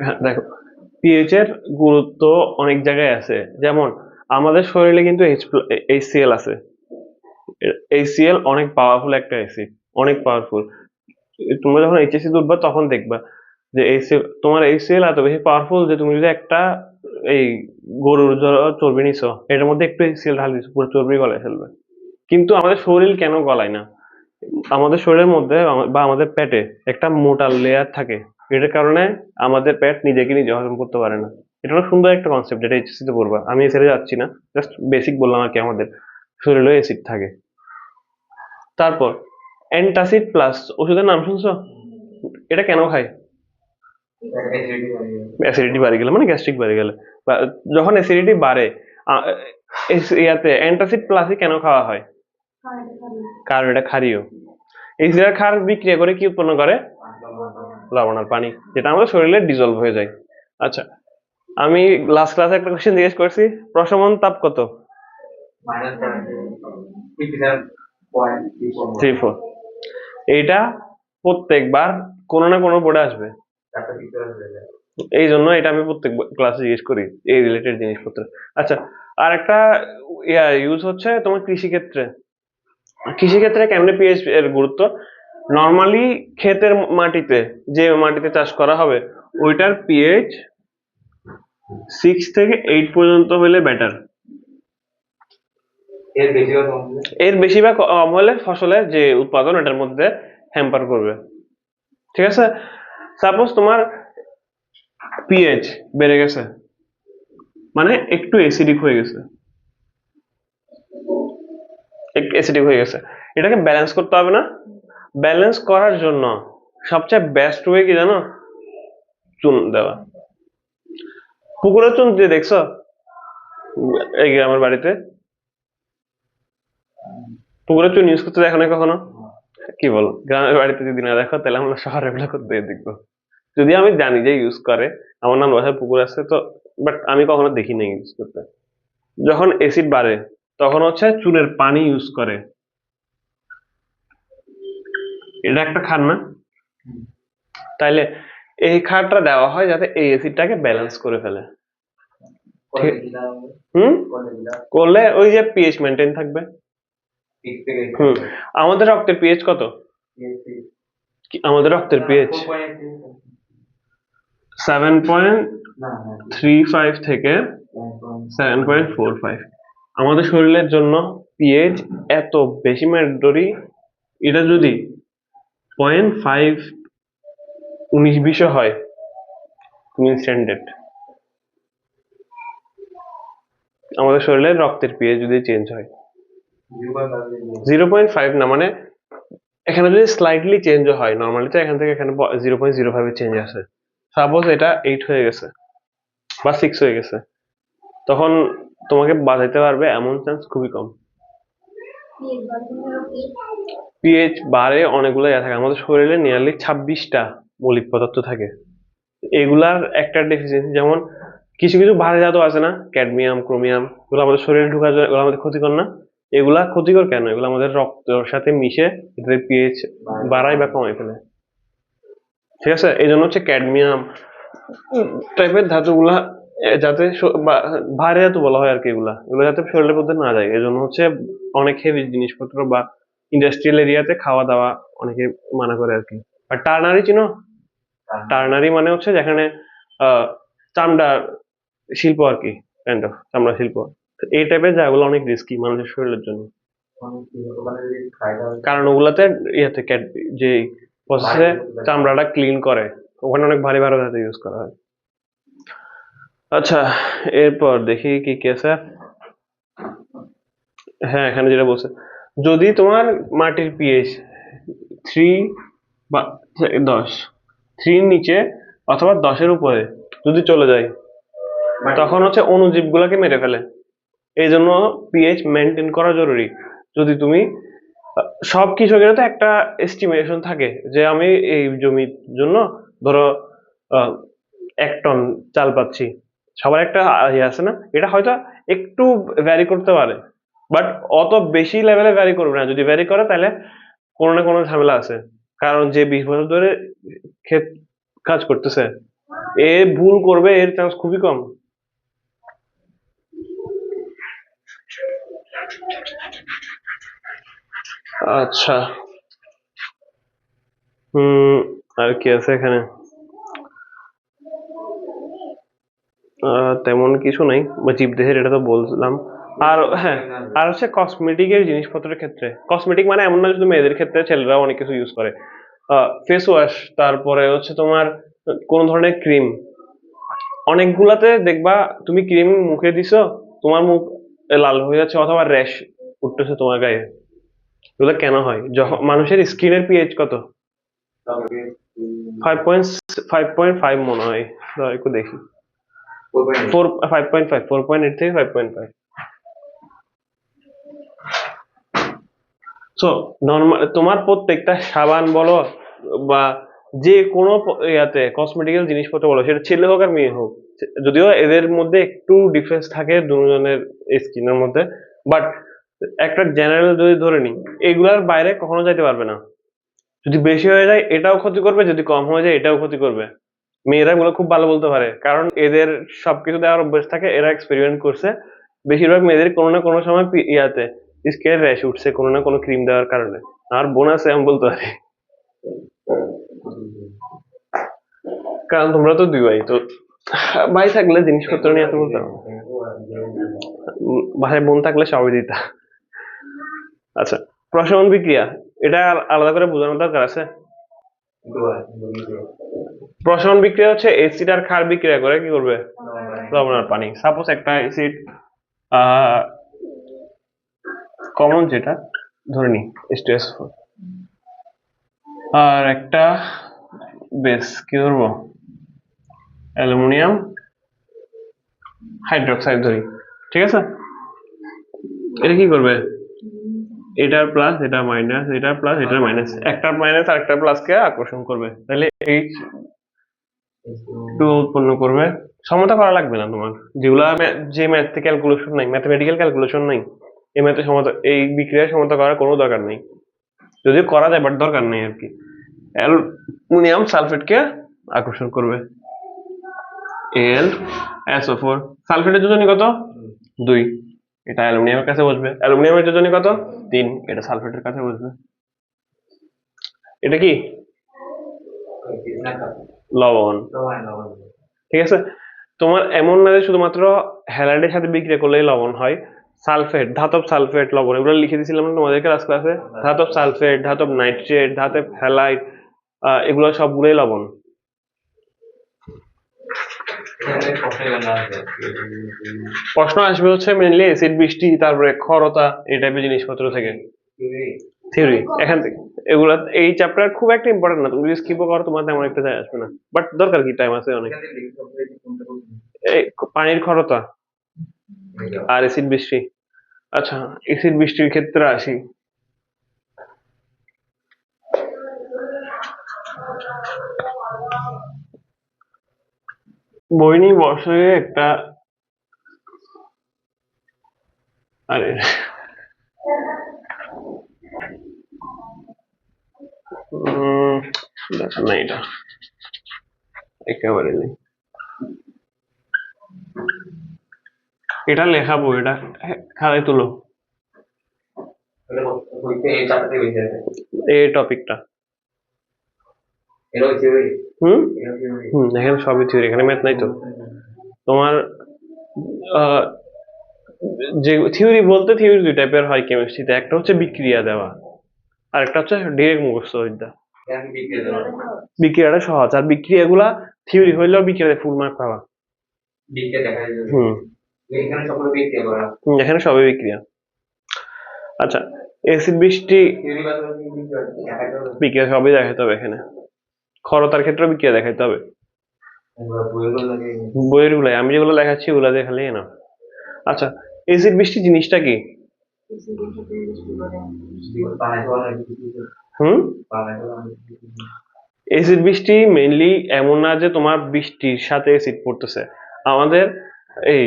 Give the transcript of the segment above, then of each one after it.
হ্যাঁ, দেখো, পিএইচ এর গুরুত্ব অনেক জায়গায় আছে। যেমন আমাদের শরীরে কিন্তু HCl আছে। HCl অনেক পাওয়ারফুল একটা অ্যাসিড, অনেক পাওয়ারফুল। তোমরা যখন এইচএসসি উঠবা তখন দেখবা যে HCl, তোমার HCl এত বেশি পাওয়ারফুল যে তুমি যদি একটা এই গরুর চর্বি নিছো, এটার মধ্যে একটু HCl ঢাল দিছো, পুরো চর্বি গলায় ফেলবে। কিন্তু আমাদের শরীর কেন গলায় না? আমাদের শরীরের মধ্যে বা আমাদের পেটে একটা মোটা লেয়ার থাকে। এটার কারণে আমাদের পেট নিজেকে নিজে হজম করতে পারে না। এটা অনেক সুন্দর একটা কনসেপ্ট, যেটা এইচএসসি তে পড়বা। আমি এসে যাচ্ছি না, জাস্ট বেসিক বললাম আর কি। আমাদের শরীরে অ্যাসিড থাকে। তারপর অ্যান্টাসিড প্লাস ওষুধের নাম শুনছো? এটা কেন খায়? অ্যাসিডিটি বাড়ে গেলে, মানে গ্যাস্ট্রিক বাড়ে গেলে, বা যখন অ্যাসিডিটি বাড়ে, ইয়াতে অ্যান্টাসিড প্লাসই কেন খাওয়া হয়? কারণ এটা ক্ষারীয়। এই যে ক্ষার বিক্রিয়া করে কি উৎপন্ন করে? লবণ আর পানি, যেটা আমাদের শরীরে ডিজলভ হয়ে যায়। আচ্ছা, আমি লাস্ট ক্লাসে একটা কোশ্চেন জিজ্ঞেস করছি, প্রশমন তাপ কত? 3-4। এইটা প্রত্যেকবার কোনো না কোনো বোর্ডে আসবে, এই জন্য এটা আমি প্রত্যেক ক্লাসে জিজ্ঞেস করি, এই রিলেটেড জিনিসপত্র। আচ্ছা, আর একটা ইউজ হচ্ছে তোমার কৃষিক্ষেত্রে। কৃষিক্ষেত্রে কেমনে পিএইচ এর গুরুত্ব? নর্মালি ক্ষেতের মাটিতে, যে মাটিতে চাষ করা হবে, ওইটার পিএইচ 6 থেকে 8 পর্যন্ত হলে বেটার। এর বেশি বা কম হলে ফসলের যে উৎপাদন, এটার মধ্যে হ্যাম্পার করবে। ঠিক আছে? সাপোজ তোমার পিএইচ বেড়ে গেছে, মানে একটু অ্যাসিডিক হয়ে গেছে, এটাকে ব্যালেন্স করতে হবে না? ব্যালেন্স করার জন্য সবচেয়ে বেস্ট ওয়ে কি জানো? চুন দেওয়া। পুকুরের চুন দিয়ে দেখছো এই গ্রামের বাড়িতে? পুকুরের চুন ইউজ করতে দেখো না কখনো? কি বল, গ্রামের বাড়িতে যদি না দেখো তাহলে আমরা শহরে গুলো করতে দেখবো। যদি আমি জানি যে ইউজ করে, আমার নাম বাসায় পুকুর আছে তো, বাট আমি কখনো দেখি না ইউজ করতে। যখন অ্যাসিড বাড়ে তখন হচ্ছে চুনের পানি ইউজ করে। এটা একটা খার না? তাইলে এই খারটা দেওয়া হয় যাতে এই অ্যাসিডটাকে ব্যালেন্স করে ফেলে। হুম, করলে ওই যে পিএইচ মেনটেন থাকবে। হুম, আমাদের রক্তের পিএইচ কত? আমাদের রক্তের পিএইচ 7.35 থেকে 7.45। আমাদের শরীরের জন্য পিএইচ এত বেশি ম্যান্ডেটরি। এটা যদি 0.5 19-20 হয়, তুমি স্ট্যান্ডার্ড। আমাদের শরীরের রক্তের পিএইচ যদি চেঞ্জ হয় 0.5 না, মানে এখানে যদি স্লাইটলি চেঞ্জ হয়, নর্মালি তো এখান থেকে এখানে 0.05 চেঞ্জ আছে। সাপোজ এটা 8 হয়ে গেছে বা 6 হয়ে গেছে, তখন তোমাকে বাঁচাইতে পারবে এমন চান্স খুবই কম। পিএইচ বাড়ে অনেকগুলো থাকে। আমাদের শরীরে নিয়ারলি 26টা মৌলিক পদার্থ থাকে। এগুলার একটা ডেফিসিয়েন্সি, যেমন কিছু কিছু ভারী ধাতু আছে না, ক্যাডমিয়াম, ক্রোমিয়াম, এগুলো আমাদের শরীরে ঢুকা যায়, এগুলো আমাদের ক্ষতিকর না? এগুলা ক্ষতিকর কেন? এগুলো আমাদের রক্তের সাথে মিশে এদের পিএইচ বাড়ায় বা কমায় ফেলে। ঠিক আছে? এই জন্য হচ্ছে ক্যাডমিয়াম টাইপের ধাতুগুলা যাতে ভারী ধাতু বলা হয় আর কি, এগুলো যাতে শরীরের মধ্যে না যায়, এই জন্য হচ্ছে অনেক হেভি জিনিসপত্র বা ইন্ডাস্ট্রিয়াল এরিয়াতে খাওয়া দাওয়া অনেকে মানা করে আর কি। আর টার্নারি চিনো? টার্নারি মানে হচ্ছে যেখানে চামড়ার শিল্প আর কি, কাইন্ড অফ চামড়া শিল্প। এই টাইপের জায়গাগুলো অনেক রিস্কি মানুষের শরীরের জন্য, কারণ ওগুলাতে ইয়াতে যে প্রসেসে চামড়াটা ক্লিন করে, ওখানে অনেক ভারী ভারী ধাতু ইউজ করা হয়। আচ্ছা, এরপর দেখি কি কি আছে। হ্যাঁ, এখানে যেটা বলছে, যদি তোমার মাটির পিএইচ 3 বা 10, 3 নিচে অথবা 10-এর উপরে যদি চলে যায়, তখন হচ্ছে অণুজীব গুলাকে মেরে ফেলে। এই জন্য পিএইচ মেনটেন করা জরুরি। যদি তুমি সব কৃষকের তো একটা এস্টিমেশন থাকে যে আমি এই জমির জন্য ধরো 1 টন চাল পাচ্ছি, সবার একটা ইয়ে আছে না? এটা হয়তো একটু ভ্যারি করতে পারে, বাট অত বেশি লেভেলে ভ্যারি করবে না। যদি ভ্যারি করে তাহলে কোনো না কোনো ঝামেলা আছে, কারণ যে 20 বছর ধরে ক্ষেত কাজ করতেছে এ ভুল করবে এর চান্স খুবই কম। আচ্ছা, আর কি আছে এখানে? তেমন কিছু নাই, বা জীবদেহের এটা তো বললাম। আর হ্যাঁ, আর হচ্ছে কসমেটিকের জিনিসপত্রের ক্ষেত্রে, কসমেটিক মানে এমন না শুধু মেয়েদের ক্ষেত্রে, ছেলেরাও অনেক কিছু ইউজ করে। ফেস ওয়াশ, তারপরে হচ্ছে তোমার কোন ধরনের ক্রিম, অনেকগুলাতে দেখবা তুমি ক্রিম মুখে দিছো, তোমার মুখ লাল হয়ে যাচ্ছে অথবা র্যাশ উঠতেছে তোমার গায়ে। এগুলো কেন হয়? যখন মানুষের স্কিনের পিএইচ কত? 5.5 মনে হয়। দাঁড়াও একটু দেখি। 5.5, 4.8 থেকে 5.5। সো নর্মাল তোমার প্রত্যেকটা সাবান বলো বা যে কোনো ইয়াতে কসমেটিক্যাল জিনিসপত্র বলো, সেটা ছেলে হোক আর মেয়ে হোক, যদিও এদের মধ্যে একটু ডিফারেন্স থাকে দুজনের স্কিনের মধ্যে, বাট একটা জেনারেল যদি ধরে নিই, এগুলার বাইরে কখনো যাইতে পারবে না। যদি বেশি হয়ে যায় এটাও ক্ষতি করবে, যদি কম হয়ে যায় এটাও ক্ষতি করবে। মেয়েরা এগুলো খুব ভালো বলতে পারে, কারণ এদের সবকিছু দেওয়ার অভ্যেস থাকে, এরা এক্সপেরিমেন্ট করছে। বেশিরভাগ মেয়েদের কোনো না কোনো সময় ইয়াতে স্কিনে র্যাশ উঠছে কোনো না কোনো ক্রিম দেওয়ার কারণে। আর বোন আছে আমি বলতে পারি, কারণ তোমরা তো দুই ভাই, তো ভাই থাকলে জিনিসপত্র নিয়ে এত বলতে পারো না। ভাই বোন থাকলে সবই দিতা। আচ্ছা, প্রশমন বিক্রিয়া, এটা আলাদা করে বোঝানোর দরকার আছে? প্রশমন বিক্রিয়া হচ্ছে এসিড আর ক্ষার বিক্রিয়া করে কি করবে? লবণ আর পানি। সাপোজ একটা এসিড, কমন যেটা ধরে নি H2SO4, আর একটা বেস কি ধরবো, অ্যালুমিনিয়াম হাইড্রোক্সাইড ধরি, ঠিক আছে? এটা কি করবে? এটার প্লাস এটা মাইনাস, এটার প্লাস এটার মাইনাস, একটা মাইনাস আর একটা প্লাস কে আকর্ষণ করবে, তাহলে H2 উৎপন্ন করবে। সমতা করা লাগবে না তোমার, যেগুলা যে ম্যাথ ক্যালকুলেশন নাই, ম্যাথমেটিক্যাল ক্যালকুলেশন নাই, এই ম্যাথে সমতা, এই বিক্রিয়ায় সমতা করার কোনো দরকার নেই, যদিও করা যায় বাট দরকার নেই আর কি। অ্যালুমিনিয়াম সালফেটকে আকর্ষণ করবে, Al SO4। সালফেটের যোজনী কত? 2, এটা অ্যালুমিনিয়ামের কাছে বসবে। অ্যালুমিনিয়ামের যোজনী কত? 3, এটা সালফেটের কাছে বসবে। এটা কি? লবণ, ঠিক আছে? তোমার এমন না যে শুধুমাত্র হ্যালাইডের সাথে বিক্রিয়া করলেই লবণ হয়। সালফেট, ধাতব সালফেট লবণ, এগুলো লিখে দিয়েছিলাম না তোমাদের ক্লাস ক্লাসে? ধাতব সালফেট, ধাতব নাইট্রেট, ধাতব হ্যালাইড, এগুলো সবগুলোই লবণ। প্রশ্ন আসবে হচ্ছে মেনলি অ্যাসিড বৃষ্টি, তারপরে ক্ষরতা, এই টাইপের জিনিসপত্র থেকে, থিওরি এখান থেকে। এগুলা এই চ্যাপ্টার খুব একটা ইম্পর্টেন্ট না, তুমি যদি স্কিপও করো তোমার তেমন একটা যায় আসবে না, বাট দরকার কি, টাইম আছে অনেক। এই পানির ক্ষরতা আর অ্যাসিড বৃষ্টি। আচ্ছা, অ্যাসিড বৃষ্টির ক্ষেত্রে আসি। বইনি বর্ষে একটা, আরে দেখা নাই, এটা একেবারে নেই, এটা লেখাবো, এটা খাতায় তুলো এই টপিকটা। হুম হুম, এখানে সবই থিওরি, এখানে ম্যাথ নাই তো তোমার। আহ, যে থিওরি বলতে থিওরি দুই টাইপের হয় কেমিস্ট্রিতে, একটা হচ্ছে বিক্রিয়া দেওয়া, আর একটা হচ্ছে ডিরেক্ট মুখস্থ বিদ্যা। বিক্রিয়াটা সহজ, আর বিক্রিয়াগুলা থিওরি হইলেও বিক্রিয়াতে ফুল মার্ক পাওয়া। হুম এখানে সবই বিক্রিয়া। আচ্ছা, এসিড বৃষ্টি বিক্রিয়া সবই দেখাতে হবে এখানে, ক্ষরতার ক্ষেত্রে বিক্রিয়া দেখাতে হবে। বইয়ের গুলাই আমি যেগুলো দেখাচ্ছি ওগুলা দেখালেই না। আচ্ছা, এসিড বৃষ্টি জিনিসটা কি? হুম এসিড বৃষ্টি মেইনলি এমন না যে তোমার বৃষ্টির সাথে এসিড পড়তেছে, আমাদের এই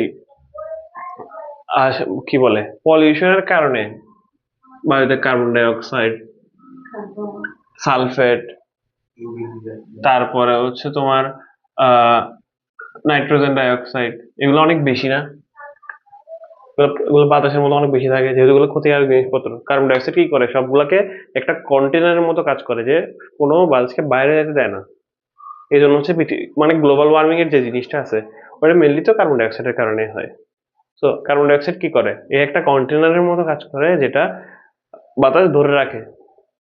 কি বলে পলিউশনের কারণে বায়ুতে কার্বন ডাই অক্সাইড, সালফেট, তারপরে হচ্ছে তোমার আহ নাইট্রোজেন ডাইঅক্সাইড, এগুলো অনেক বেশি না? এগুলো বাতাসের মধ্যে অনেক বেশি থাকে, যেহেতু এগুলো ক্ষতিকারক জিনিসপত্র। কার্বন ডাইঅক্সাইড কি করে, সবগুলাকে একটা কন্টেনারের মতো কাজ করে, যে কোনো বাতাসকে বাইরে যেতে দেয় না। এই জন্য হচ্ছে মানে গ্লোবাল ওয়ার্মিং এর যে জিনিসটা আছে, ওটা মেনলি তো কার্বন ডাইঅক্সাইডের কারণে হয়। তো কার্বন ডাইঅক্সাইড কি করে, এ একটা কন্টেনারের মতো কাজ করে, যেটা বাতাস ধরে রাখে,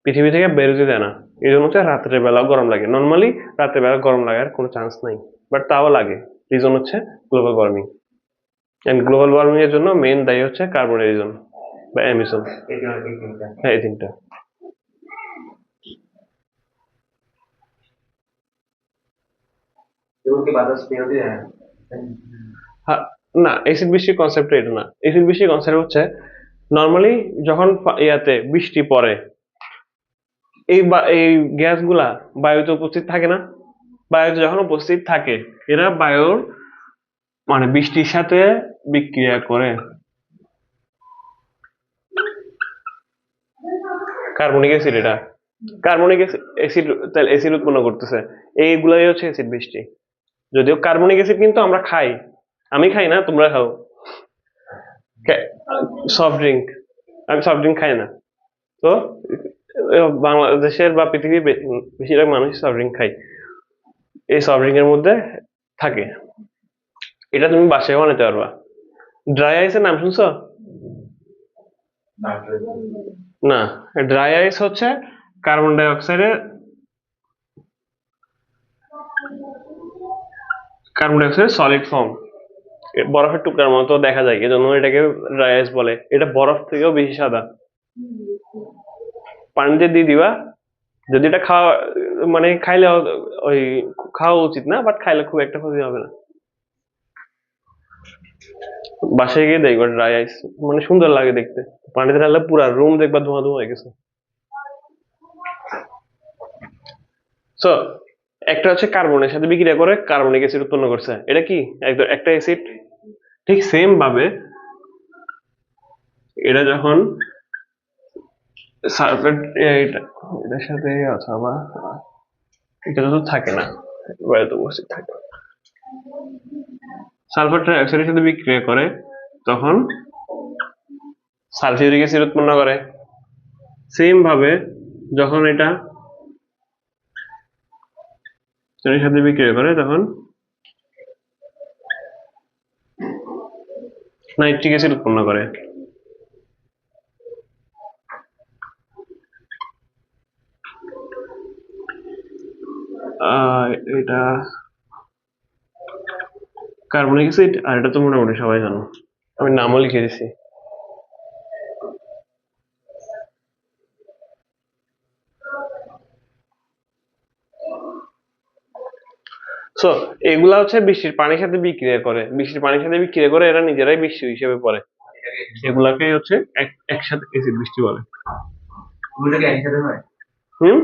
পৃথিবী থেকে বেরোতে দেয় না। এই জন্য হচ্ছে রাত্রের বেলা গরম লাগে। নর্মালি রাতের বেলা গরম লাগার কোনো চান্স নাই, বাট তাও লাগে। রিজন হচ্ছে global warming. And global warming এর জন্য মেইন দায়ী হচ্ছে কার্বন এরিজন বা এমিশন। হ্যাঁ, এই তিনটা। হ্যাঁ, না, এসিড বৃষ্টির কনসেপ্ট এটা না। এসিড বৃষ্টির কনসেপ্ট হচ্ছে নর্মালি যখন ইয়াতে বৃষ্টি পড়ে, এই গ্যাসগুলা বায়ুতে উপস্থিত থাকে না? বায়ুতে যখন উপস্থিত থাকে, এরা বায়ুর মানে বৃষ্টির সাথে বিক্রিয়া করে কার্বনিক অ্যাসিড, এটা কার্বনিক অ্যাসিড, তাহলে অ্যাসিড উৎপন্ন করতেছে। এইগুলাই হচ্ছে অ্যাসিড বৃষ্টি। যদিও কার্বনিক অ্যাসিড কিন্তু আমরা খাই, আমি খাই না, তোমরা খাও। সফট ড্রিঙ্ক, আমি সফট ড্রিঙ্ক খাই না। তো বাংলাদেশের বা পৃথিবীর বেশিরভাগ মানুষ সফট ড্রিঙ্ক খায়, এই সফট ড্রিঙ্ক এর মধ্যে থাকে। এটা তুমি বাসায় বানাতে পারবা। ড্রাই আইসের নাম শুনছো? না, ড্রাই আইস হচ্ছে কার্বন ডাই অক্সাইডের সলিড ফর্ম, বরফের টুকরার মতো দেখা যায়, এজন্য এটাকে ড্রাই আইস বলে। এটা বরফ থেকেও বেশি সাদা। পানিতে দিয়ে দিবা, যদি এটা খাওয়া মানে খাইলে ওই খাওয়া উচিত না, বাট খাইলে খুব একটা ক্ষতি হবে না। বাসায় গিয়ে দেখবা ড্রাই আইস, মানে সুন্দর লাগে দেখতে। পানিতে ঢাললে পুরা রুম দেখবা ধোঁয়া ধোঁয়া হয়ে গেছে। সো একটা হচ্ছে কার্বনের সাথে বিক্রিয়া করে কার্বনিক অ্যাসিড উৎপন্ন করছে, এটা কি একটা অ্যাসিড। ঠিক সেম ভাবে এটা যখন সালফেট, এটার সাথে অথবা এটা তো থাকে না, বায়ুতে উপস্থিত থাকে, সালফার ট্রাই অক্সাইডের সাথে বিক্রিয়া করে, তখন সালফিউরিক অ্যাসিড উৎপন্ন করে। সেম ভাবে যখন এটা এর সাথে বিক্রিয়া করে, তখন নাইট্রিক অ্যাসিড উৎপন্ন করে। এটা কার্বনিক অ্যাসিড, আর এটা তো মোটামুটি সবাই জানো, আমি নামও লিখে দিছি। সো এগুলা হচ্ছে বৃষ্টির পানির সাথে বিক্রিয়া করে, এরা নিজেরাই বৃষ্টি হিসেবে পড়ে। এগুলাকে হচ্ছে একসাথে এসিড বৃষ্টি বলে। হুম,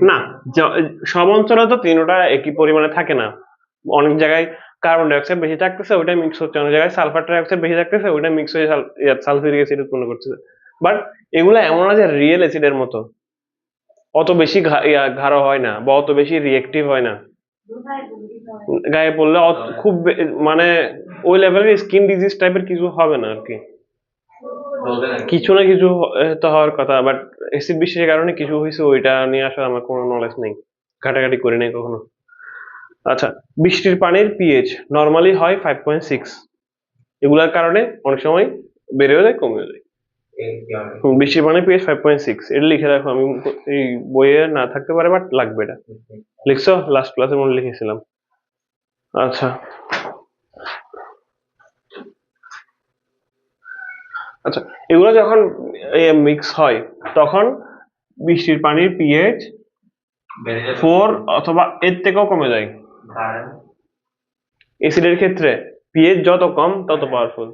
না, সব অঞ্চলে তো তিনটা একই পরিমাণে থাকে না। অনেক জায়গায় কার্বন ডাই অক্সাইড বেশি থাকতেছে, ওইটা মিক্স হচ্ছে। অনেক জায়গায় সালফার ডাই অক্সাইড বেশি থাকতেছে, ওইটা মিক্স হয়ে সালফিউরিক অ্যাসিড উৎপন্ন করতেছে। বাট এগুলা এমন না যে রিয়েল অ্যাসিডের মতো অত বেশি গাঢ় হয় না, বা অত বেশি রিয়েক্টিভ হয় না। গায়ে পড়লে খুব মানে ওই লেভেলের স্কিন ডিজিজ টাইপের কিছু হবে না আর কি। কিছু না কিছু তো হওয়ার কথা, বাট অ্যাসিড বৃষ্টির কারণে কিছু হয়েছে, ওইটা নিয়ে আসলে আমার কোনো নলেজ নেই, ঘাটাঘাটি করি নাই কখনো। আচ্ছা, বৃষ্টির পানির পিএইচ নর্মালি হয় 5.6। এগুলার কারণে অনেক সময় বেড়েও যায়, কমেও যায়। বৃষ্টির পানির পিএইচ 5.6, এটা লিখে রাখো। আমি এই বইয়ে না থাকতে পারে, বাট লাগবে এটা। লিখছো? লাস্ট ক্লাসে মনে লিখেছিলাম। আচ্ছা, আচ্ছা, এগুলো যখন মিক্স হয়, তখন বৃষ্টির পানির পিএইচ 4 অথবা এর থেকেও কমে যায়। এসিডের ক্ষেত্রে পিএইচ যত কম তত পাওয়ারফুল।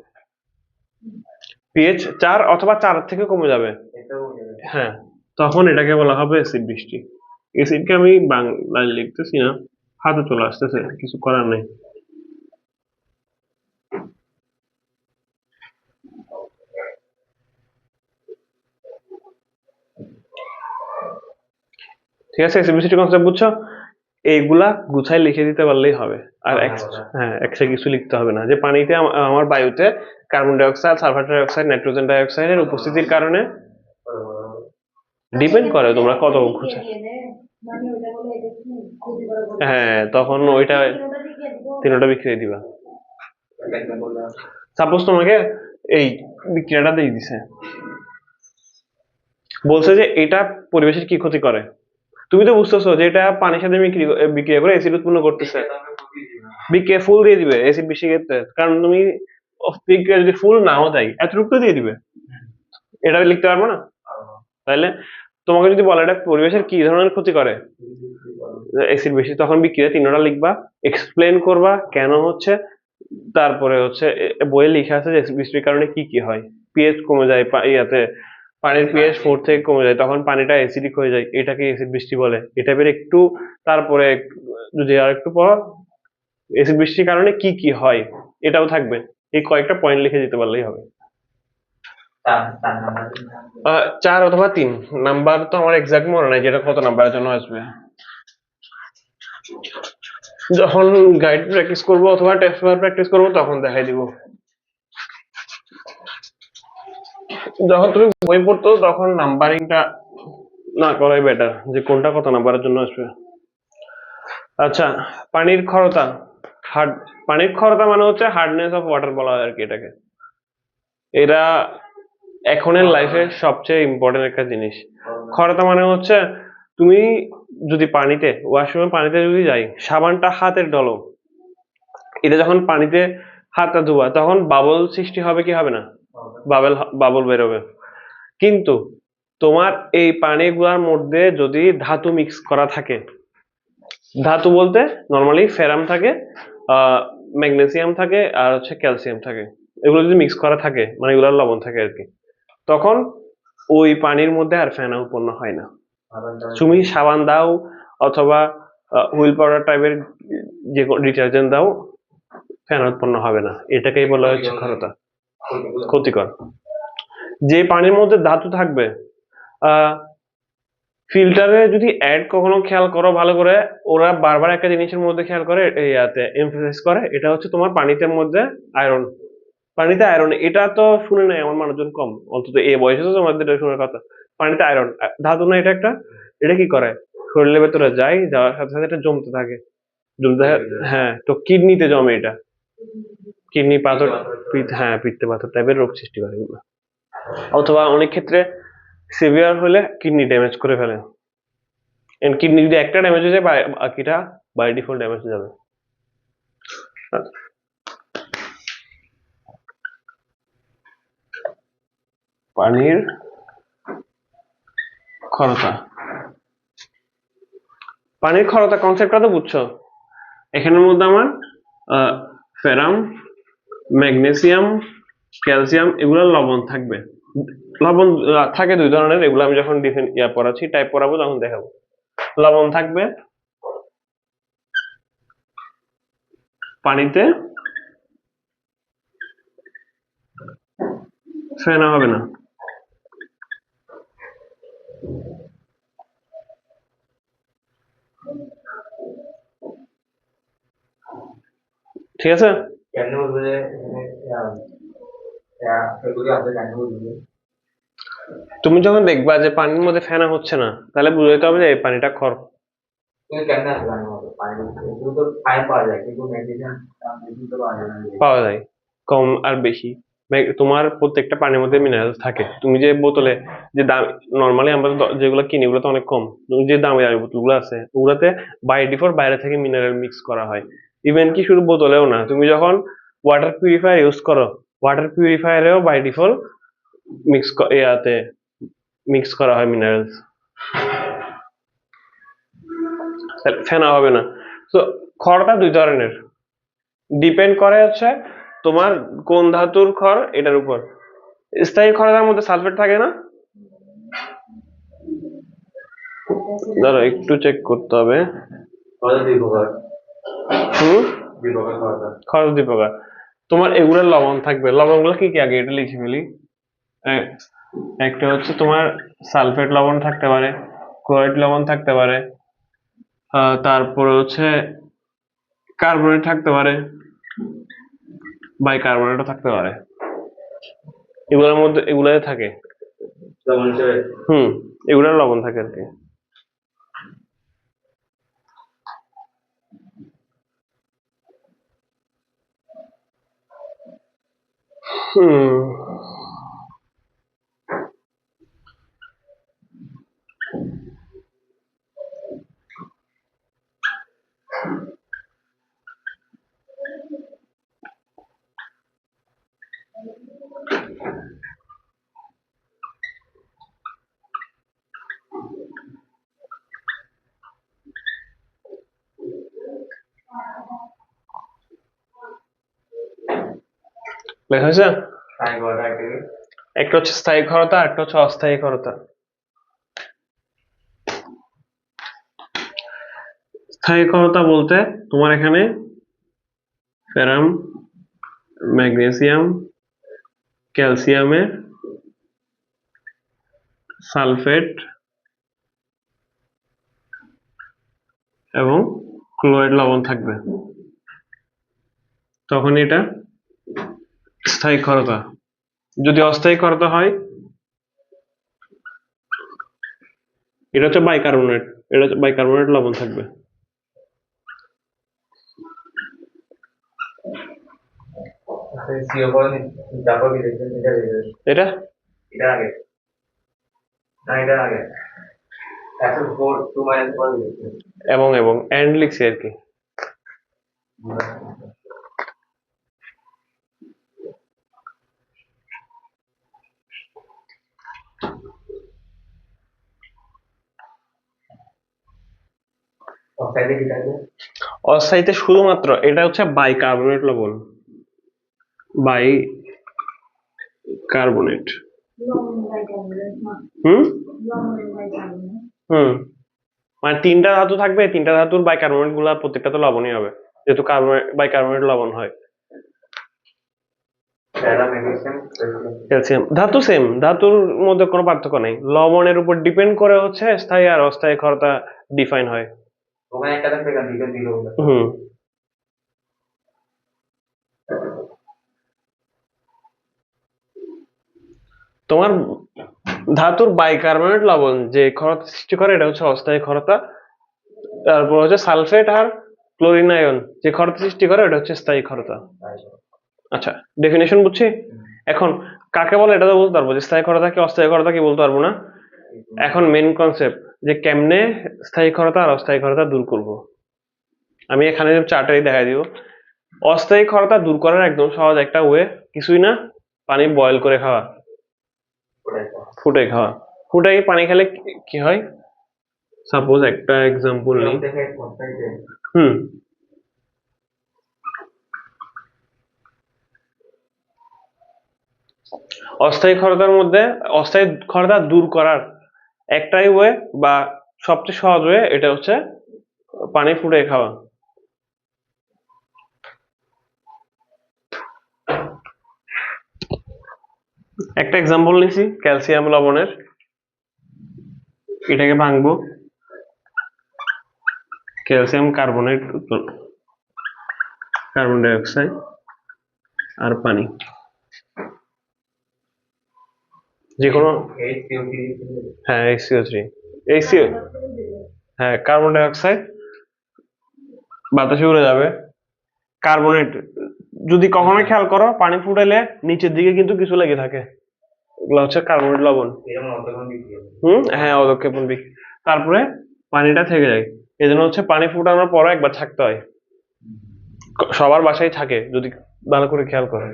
পিএইচ 4 অথবা 4 থেকে কমে যাবে, হ্যাঁ, তখন এটাকে বলা হবে অ্যাসিড বৃষ্টি। অ্যাসিডকে আমি বাংলায় লিখতেছি না, হাতে চলে আসতেছে, কিছু করার নেই। ঠিক আছে, অ্যাসিড বৃষ্টির কনসেপ্ট বুঝছো? এইগুলা গুছাই লিখে দিতে পারলেই হবে। আর এক্সট্রা কিছু লিখতে হবে না, যে পানিতে আমার বায়ুতে carbon die oxide, sulphur die oxide, nitrogen die অক্সাইডের উপস্থিতির কারণে ডিপেন্ড করে তোমরা কত ঘুষে। হ্যাঁ, তখন ওইটা তিনটা বিক্রিয়া দিবা। সাপোজ তোমাকে এই বিক্রিয়াটা দিয়ে দিছে, বলছে যে এটা পরিবেশের কি ক্ষতি করে, তুমি তো বুঝতেছো যে এটা পানির সাথে বিক্রিয়া করে অ্যাসিড উৎপন্ন করতেছে, বিক্রিয়া ফুল দিয়ে দিবে অ্যাসিড বেশি ক্ষেত্রে, কারণ তুমি বিক্রিয়া যদি ফুল নাও দেয় এতটুকু দিয়ে দিবে, এটা লিখতে পারবো না। তাহলে তোমাকে যদি বলে এটা পরিবেশের কি ধরনের ক্ষতি করে, অ্যাসিড বেশি, তখন বিক্রিয়া তিনটা লিখবা, এক্সপ্লেন করবা কেন হচ্ছে, তারপরে হচ্ছে বইয়ে লেখা আছে যে অ্যাসিড বৃষ্টির কারণে কি কি হয়, পিএইচ কমে যায়, ইয়াতে পানির পিএইচ 4 থেকে কমে যায়, তখন পানিটা অ্যাসিডিক হয়ে যায়, এটাকে অ্যাসিড বৃষ্টি বলে। এটা বের একটু তারপরে যদি আর একটু পর অ্যাসিড বৃষ্টির কারণে কি কি হয় এটাও থাকবে, এই কয়েকটা পয়েন্ট লিখে দিতে পারলেই হবে। 4 অথবা 3 নাম্বার তো আমার এক্সাক্ট মনে নাই যেটা কত নাম্বারের জন্য আসবে। যখন গাইড প্র্যাকটিস করব অথবা টেস্ট পেপার প্র্যাকটিস করব তখন দেখাই দিব। যখন তুমি বই পড়তো তখন নাম্বারিংটা না করাই বেটার, যে কোনটা কত নাম্বারের জন্য আসবে। আচ্ছা, পানির ক্ষরতা, পানির ক্ষরতা মানে হচ্ছে হার্ডনেস অফ ওয়াটার বলা হয় আর কি এটাকে। এরা এখনের লাইফে সবচেয়ে ইম্পর্টেন্ট একটা জিনিস। ক্ষরতা মানে হচ্ছে তুমি যদি পানিতে ওয়াশরুমে পানিতে যদি যাই, সাবানটা হাতের ডলো, এটা যখন পানিতে হাতটা ধোয়া তখন বাবল সৃষ্টি হবে কি হবে না, বাবল বেরোবে। কিন্তু তোমার এই পানিগুলোর মধ্যে যদি ধাতু মিক্স করা থাকে, ধাতু বলতে নর্মালি ফেরাম থাকে, ম্যাগনেসিয়াম থাকে, আর হচ্ছে ক্যালসিয়াম থাকে, এগুলো যদি মিক্স করা থাকে মানে এগুলোর লবণ থাকে আর কি, তখন ওই পানির মধ্যে আর ফেনা উৎপন্ন হয় না। তুমি সাবান দাও অথবা হুইল পাউডার টাইপের যে ডিটারজেন্ট দাও, ফেনা উৎপন্ন হবে না, এটাকেই বলা হচ্ছে ক্ষরতা, ক্ষতিকর। যে পানির মধ্যে ধাতু থাকবে, ফিল্টারে যদি অ্যাড কখনো খেয়াল করো ভালো করে, ওরা বারবার একটা জিনিসের মধ্যে খেয়াল করে, ইয়াতে এমফাসাইজ করে, এটা হচ্ছে তোমার পানিতে মধ্যে আয়রন, পানিতে আয়রন, এটা তো শুনে নাই আমার মানুষজন কম, অন্তত এই বয়সে তো তোমাদের এটা শোনার কথা। পানিতে আয়রন ধাতু না, এটা একটা, এটা কি করে শরীরের ভেতরে যায়, যাওয়ার সাথে সাথে এটা জমতে থাকে, জমতে থাকে, হ্যাঁ, তো কিডনিতে জমে, এটা কিডনি পাথর, হ্যাঁ পিত্তে পাথর টাইপের রোগ সৃষ্টি করে এগুলো। অথবা অনেক ক্ষেত্রে সিভিয়ার হলে কিডনি ড্যামেজ করে ফেলে, কিডনি যদি একটা ড্যামেজ হয়ে যায় বাকিটা বাই ডিফল্ট ড্যামেজ হয়ে যাবে। পানির ক্ষরতা, পানির ক্ষরতা কনসেপ্টটা তো বুঝছো। এখানের মধ্যে আমার ফেরাম, ম্যাগনেসিয়াম, ক্যালসিয়াম, এগুলো লবণ থাকবে। লবণ থাকে 2 ধরনের, এগুলো আমি যখন পড়াচ্ছি টাইপ পড়াবো তখন দেখাবো। লবণ থাকবে পানিতে, ফেনা হবে না। ঠিক আছে, তুমি যখন দেখবা যে পানির মধ্যে ফেনা হচ্ছে না, তাহলে বুঝতে হবে যে এই পানিটা খর পাওয়া যায় কম আর বেশি। তোমার প্রত্যেকটা পানির মধ্যে মিনারেলস থাকে। তুমি যে বোতলে যে দাম নর্মালি আমরা যেগুলো কিনি ওগুলো তো অনেক কম, যে দামি দামি বোতলগুলো আছে ওগুলোতে বাই ডিফল্ট বাইরে থেকে মিনারেল মিক্স করা হয়। ইভেন কি শুধু বোতলেও না, তুমি যখন ওয়াটার পিউরিফায়ার ইউজ করো, ওয়াটার পিউরিফায়ারেও বাই ডিফল্ট মিক্স করা হয় মিনারেলস, ফেনা হবে না। তো খড়টা 2 ধরনের, ডিপেন্ড করে হচ্ছে তোমার কোন ধাতুর খড় এটার উপর। স্থায়ী খড়ের মধ্যে সালফেট থাকে না, ধরো একটু চেক করতে হবে। খড় 2 প্রকার, তোমার এগুলোর লবণ থাকবে, লবণগুলো কি কি আগে এটা লিখে ফেলি। একটা হচ্ছে তোমার সালফেট লবণ থাকতে পারে, ক্লোরাইড লবণ থাকতে পারে, তারপরে হচ্ছে কার্বনেট থাকতে পারে, বাইকার্বনেটও থাকতে পারে, এগুলোর মধ্যে এগুলাই থাকে। এগুলোর লবণ থাকে আর কি। লেখা হয়েছে? একটা হচ্ছে স্থায়ী ক্ষারতা, একটা হচ্ছে অস্থায়ী ক্ষারতা। স্থায়ী ক্ষারতা বলতে তোমার এখানে ফেরাম, ম্যাগনেসিয়াম, ক্যালসিয়ামের সালফেট এবং ক্লোরাইড লবণ থাকবে, তখন এটা স্থায়ী ক্ষারতা। যদি অস্থায়ী ক্ষারতা হয়, এটা হচ্ছে বাইকার্বনেট, এটা হচ্ছে বাইকার্বনেট লবণ থাকবে। এটা এবং এবং এন্ড লিখছি আর কি। অস্থায়ীতে শুধুমাত্র এটা হচ্ছে বাইকার্বনেট লবণ, বাইকার্বনেট। মানে তিনটা ধাতু থাকবে, তিনটা ধাতুর বাইকার্বনেট গুলা প্রত্যেকটা তো লবণই হবে, যেহেতু বাইকার্বনেট লবণ হয়। ক্যালসিয়াম ধাতু সেম, ধাতুর মধ্যে কোনো পার্থক্য নেই, লবণের উপর ডিপেন্ড করে হচ্ছে স্থায়ী আর অস্থায়ী ক্ষারতা ডিফাইন হয়। তোমার ধাতুর বাইকার্বনেট লবণ যে ক্ষারতা সৃষ্টি করে এটা হচ্ছে অস্থায়ী ক্ষারতা, তারপর হচ্ছে সালফেট আর ক্লোরিন আয়ন যে ক্ষারতা সৃষ্টি করে এটা হচ্ছে স্থায়ী ক্ষারতা। আচ্ছা, ডেফিনেশন বুঝছি। এখন কাকে বলে এটা তো বলতে পারবো, যে স্থায়ী ক্ষারতা কি অস্থায়ী ক্ষারতা কি বলতে পারবো না। এখন মেন কনসেপ্ট যে কেমনে স্থায়ী ক্ষারতা আর অস্থায়ী ক্ষারতা দূর করব। আমি এখানে চার্টাই দেখাই দিব। অস্থায়ী ক্ষারতা দূর করার একদম সহজ একটা ওয়ে, কিছুই না, পানি বয়েল করে খাওয়া, ফুটাই খাওয়া। ফুটাই পানি খেলে কি হয়, সাপোজ একটা এক্সাম্পল নিই। অস্থায়ী ক্ষারতার মধ্যে অস্থায়ী ক্ষারতা দূর করার একটাই ওয়ে বা সবচেয়ে সহজ ওয়ে, এটা হচ্ছে পানি ফুটাই খাওয়া। একটা এক্সাম্পল নিছি ক্যালসিয়াম লবণের, এটাকে ভাঙবো, calcium carbonate, carbon die oxide আর পানি, যে কোনো, হ্যাঁ HCO3, হ্যাঁ কার্বন ডাই অক্সাইড বাতাসে উড়ে যাবে। কার্বনেট যদি কখনো খেয়াল করো পানি ফুটাইলে নিচের দিকে কিন্তু কিছু লেগে থাকে, এগুলো হচ্ছে কার্বনেট লবণ। হ্যাঁ অধঃক্ষেপণ বিক্রিয়া, তারপরে পানিটা থেকে যায়। এই জন্য হচ্ছে পানি ফুটানোর পরে একবার থাকতে হয়, সবার বাসায় থাকে যদি ভালো করে খেয়াল করে।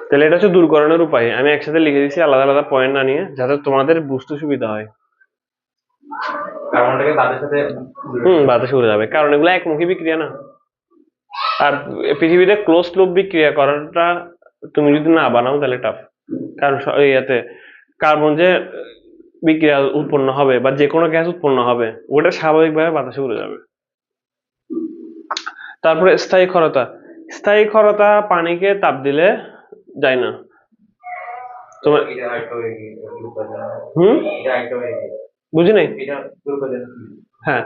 তাহলে এটা হচ্ছে দূরকরণের উপায়, আমি একসাথে লিখে দিচ্ছি আলাদা আলাদা পয়েন্ট না নিয়ে, যাতে তোমাদের বুঝতে সুবিধা হয়। বাতাসে উড়ে যাবে, কারণ এগুলো একমুখী বিক্রিয়া না। আর পৃথিবীতে ক্লোজ লুপ বিক্রিয়া করাটা তুমি যদি না বানাও তাহলে টাফ, কারণ ইয়াতে কার্বন যে বিক্রিয়া উৎপন্ন হবে বা যে কোনো গ্যাস উৎপন্ন হবে ওটা স্বাভাবিকভাবে বাতাসে উড়ে যাবে। তারপরে স্থায়ী ক্ষারতা, স্থায়ী ক্ষারতা পানিকে তাপ দিলে যায় না, তোমার হুম বুঝি নাই। হ্যাঁ,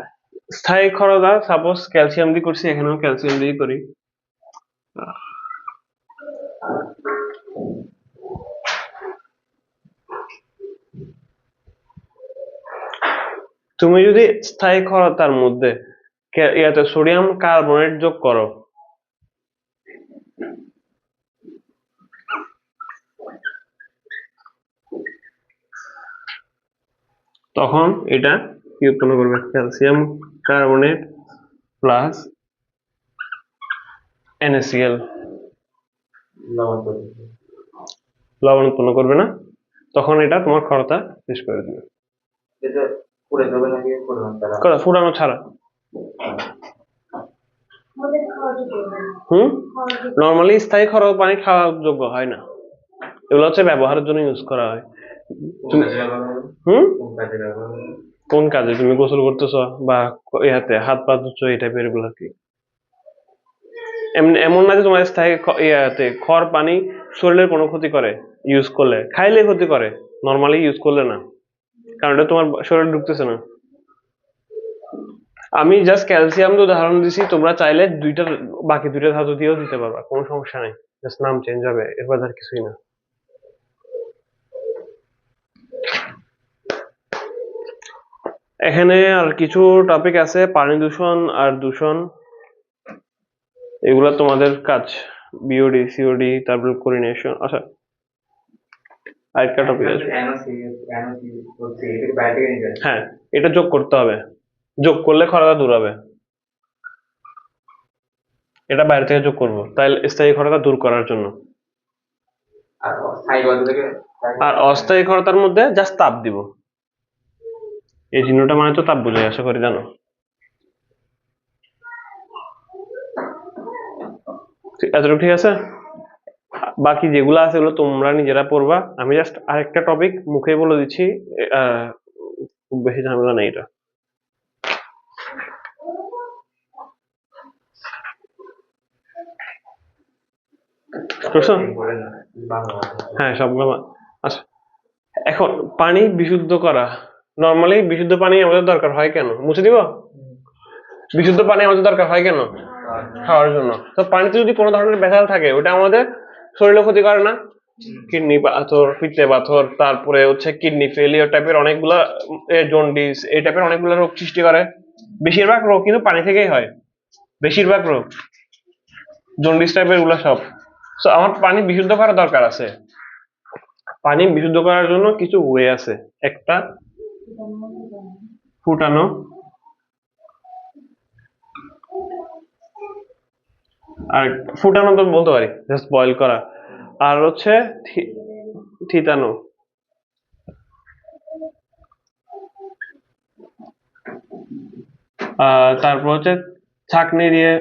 স্থায়ী ক্ষারতা সাপোজ ক্যালসিয়াম দিয়ে করছি, এখানেও ক্যালসিয়াম দিয়ে করি। তুমি যদি স্থায়ী ক্ষারতার মধ্যে ইয়াতে সোডিয়াম কার্বনেট যোগ করো, তখন এটা কি উৎপন্ন করবে? ক্যালসিয়াম কার্বনেট প্লাস NaCl, লবণ উৎপন্ন করবে না, তখন এটা তোমার ক্ষারতা শেষ করে দিবে। ফুটানো ছাড়া নর্মালি স্থায়ী ক্ষারতা পানি খাওয়ার যোগ্য হয় না, এগুলো হচ্ছে ব্যবহারের জন্য ইউজ করা হয়। কোন কাজে? তুমি গোসল করতেছো বা ইয়াতে হাত পা ধুচ্ছো, এই টাইপের এগুলো কি এমন না যে তোমার স্থায়ী ইয়াতে খড় পানি শরীরের কোনো ক্ষতি করে ইউজ করলে, খাইলে ক্ষতি করে, নর্মালি ইউজ করলে না, কারণ এটা তোমার শরীরে ঢুকতেছে না। আমি জাস্ট ক্যালসিয়াম উদাহরণ দিছি, তোমরা চাইলে বাকি দুইটা ধাতু দিয়েও দিতে পারবা, কোনো সমস্যা নেই, জাস্ট নাম চেঞ্জ হবে, এরপর আর কিছুই না। এখানে আর কিছু টপিক আছে, পানি দূষণ আর দূষণ, এগুলা তোমাদের কাজ, বিওডি সিওডি, তারপর কোরিনেশন। আচ্ছা, আরেকটা টপিক আছে, হ্যাঁ এটা যোগ করতে হবে, যোগ করলে ক্ষারতা দূর হবে, এটা বাইরে থেকে যোগ করবো, তাই স্থায়ী ক্ষারতা দূর করার জন্য। আর অস্থায়ী ক্ষারতার মধ্যে জাস্ট তাপ দিব, এই চিহ্নটা মানে তো তাপ বোঝায়, আশা করি জানো। এতটুকু ঠিক আছে? বাকি যেগুলো আছে এগুলো তোমরা নিজেরা পড়বা, আমি জাস্ট আরেকটা টপিক মুখে বলে দিচ্ছি, খুব বেশি ঝামেলা নেই এটা। হ্যাঁ সবগুলো। আচ্ছা, এখন পানি বিশুদ্ধ করা, নর্মালি বিশুদ্ধ পানি আমাদের দরকার হয় কেন? মুছে দিব? বিশুদ্ধ পানি আমাদের দরকার হয় কেন? খাওয়ার জন্য। তো পানিতে যদি কোনো ধরনের ভেজাল থাকে, ওটা আমাদের শরীরে ক্ষতি করে না? কিডনি পাথর, পিত্তে পাথর, তারপরে হচ্ছে কিডনি ফেলিওর টাইপের অনেকগুলা, জন্ডিস, এই টাইপের অনেকগুলো রোগ সৃষ্টি করে। বেশিরভাগ রোগ কিন্তু পানি থেকেই হয়, বেশিরভাগ রোগ জন্ডিস টাইপের গুলা সব। তো আমার পানি বিশুদ্ধ করা দরকার আছে। পানি বিশুদ্ধ করার জন্য কিছু ওয়ে আছে, একটা ফুটানো, আর ফুটানো তো বলতে পারি জাস্ট বয়েল করা, আর হচ্ছে থিতানো, তারপর হচ্ছে ছাঁকনি দিয়ে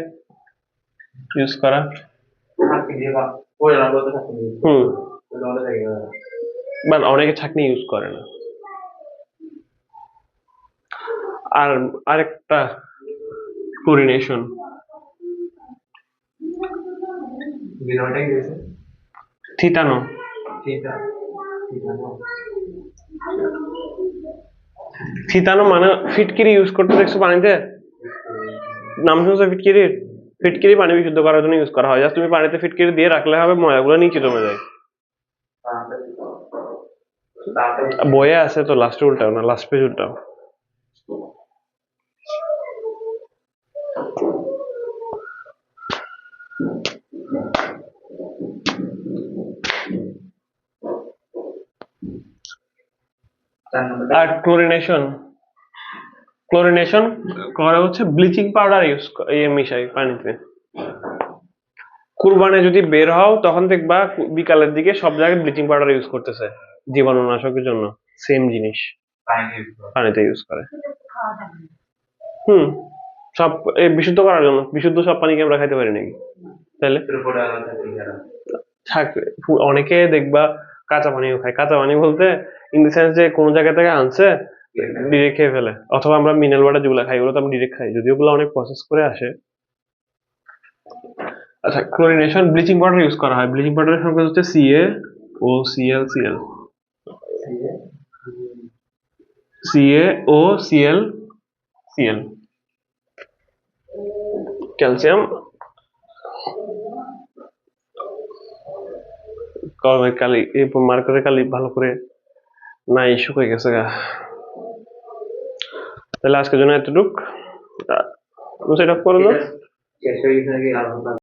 ইউজ করা। বাট অনেকে ছাঁকনি ইউজ করে না। আর আরেকটা ক্লোরিনেশন, থিতানো। থিতানো মানে ফিটকিরি ইউজ করতে দেখছো পানিতে? নাম শুনছো ফিটকিরির? ফিটকিরি পানি বিশুদ্ধ করার জন্য ইউজ করা হয়, জাস্ট তুমি পানিতে ফিটকিরি দিয়ে রাখলে হবে, ময়লাগুলো নিচে জমে যায়। বইয়ে আছে তো, লাস্টে উল্টাও না, লাস্ট পেজ উল্টাও। আর ক্লোরিনেশন, ক্লোরিনেশন করে হচ্ছে ব্লিচিং পাউডার ইউজ মিশাই পানিতে। কুরবানে যদি বের হও তখন দেখবা বিকালের দিকে সব জায়গায় ব্লিচিং পাউডার ইউজ করতেছে জীবাণুনাশকের জন্য, সেম জিনিস পানিতে ইউজ করে। সব বিশুদ্ধ করার জন্য, বিশুদ্ধ সব পানি কি আমরা খাইতে পারি নাকি? তাহলে অনেকে দেখবা কাঁচা পানিও খায়, কাঁচা পানি বলতে ইন দ্য সেন্স যে কোন জায়গা থেকে আনছে ডিরেক্ট খেয়ে ফেলে, অথবা আমরা মিনারেল ওয়াটার যেগুলো খাই ওগুলো তো আমরা ডিরেক্ট খাই, যদিও ওগুলো অনেক প্রসেস করে আসে। আচ্ছা, ক্লোরিনেশন ব্লিচিং পাউডার ইউজ করা হয়, ব্লিচিং পাউডারের সংকেত হচ্ছে Ca CaOClCl, CaOClCl, ক্যালসিয়াম কলমের কালি, এরপর মার্কারের কালি ভালো করে নাই শুকিয়ে গেছে গা। তাহলে আজকের জন্য এতটুক, সেটা করে দাও।